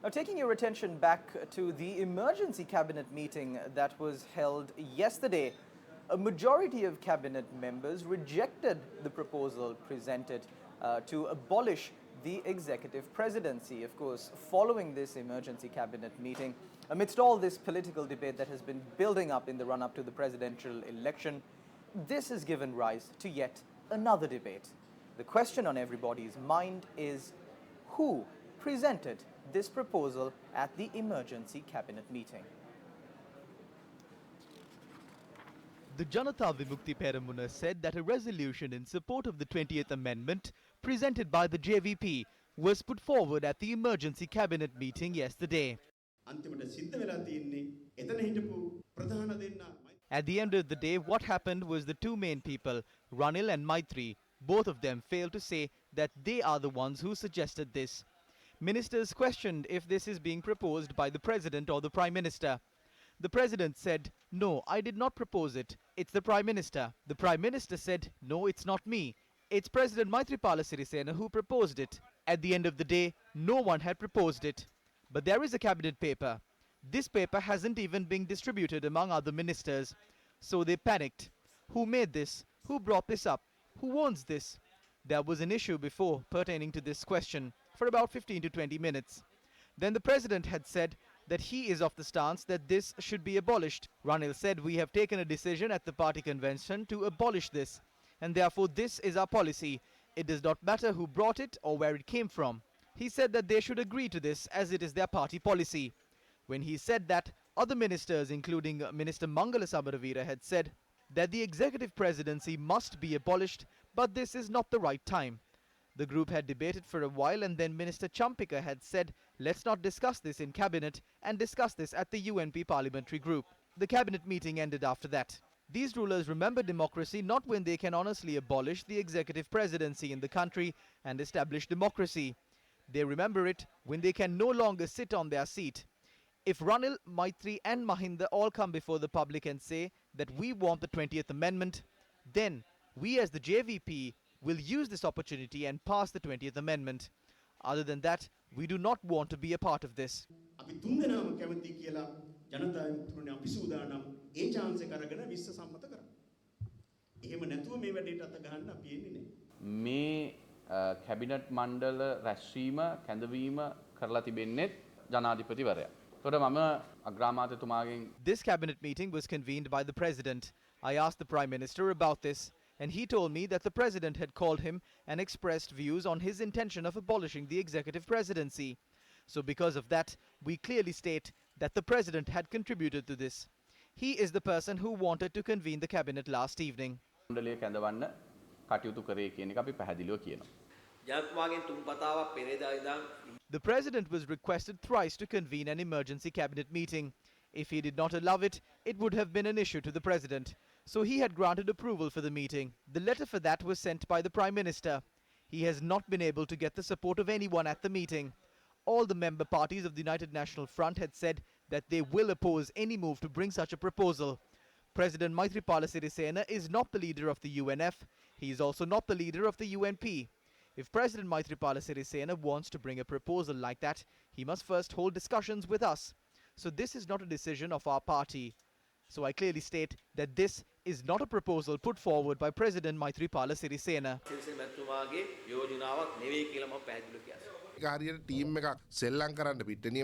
Now, taking your attention back to the emergency cabinet meeting that was held yesterday, a majority of cabinet members rejected the proposal presented to abolish the executive presidency. Of course, following this emergency cabinet meeting, amidst all this political debate that has been building up in the run-up to the presidential election, this has given rise to yet another debate. The question on everybody's mind is who presented this proposal at the emergency cabinet meeting. The Janata Vimukti Peramuna said that a resolution in support of the 20th Amendment presented by the JVP was put forward at the emergency cabinet meeting yesterday. At the end of the day, what happened was the two main people, Ranil and Maitri, both of them failed to say that they are the ones who suggested this. Ministers questioned if this is being proposed by the President or the Prime Minister. The President said, "No, I did not propose it. It's the Prime Minister." The Prime Minister said, "No, it's not me. It's President Maithripala Sirisena who proposed it." At the end of the day, no one had proposed it. But there is a cabinet paper. This paper hasn't even been distributed among other ministers. So they panicked. Who made this? Who brought this up? Who owns this? There was an issue before pertaining to this question for about 15 to 20 minutes. Then the President had said that he is of the stance that this should be abolished. Ranil said, "We have taken a decision at the party convention to abolish this, and therefore this is our policy. It does not matter who brought it or where it came from." He said that they should agree to this as it is their party policy. When he said that, other ministers, including Minister Mangala Samaravira, had said that the executive presidency must be abolished, but this is not the right time. The group had debated for a while, and then Minister Champika had said, "Let's not discuss this in cabinet and discuss this at the UNP parliamentary group." The cabinet meeting ended after that. These rulers remember democracy not when they can honestly abolish the executive presidency in the country and establish democracy. They remember it when they can no longer sit on their seat. If Ranil, Maitri and Mahinda all come before the public and say that we want the 20th Amendment, then we as the JVP will use this opportunity and pass the 20th Amendment. Other than that, we do not want to be a part of this. මේ cabinet මණ්ඩල රැස්වීම කැඳවීම කරලා තිබෙන්නේත් ජනාධිපතිවරයා. This cabinet meeting was convened by the President. I asked the Prime Minister about this, and he told me that the President had called him and expressed views on his intention of abolishing the executive presidency. So because of that, we clearly state that the President had contributed to this. He is the person who wanted to convene the cabinet last evening. The President was requested thrice to convene an emergency cabinet meeting. If he did not allow it, it would have been an issue to the President. So he had granted approval for the meeting. The letter for that was sent by the Prime Minister. He has not been able to get the support of anyone at the meeting. All the member parties of the United National Front had said that they will oppose any move to bring such a proposal. President Maithripala Sirisena is not the leader of the UNF. He is also not the leader of the UNP. If President Maithripala Sirisena wants to bring a proposal like that, he must first hold discussions with us. So this is not a decision of our party. So I clearly state that this is not a proposal put forward by President Maithripala Sirisena.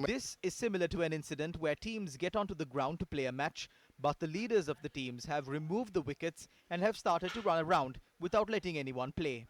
This is similar to an incident where teams get onto the ground to play a match, but the leaders of the teams have removed the wickets and have started to run around without letting anyone play.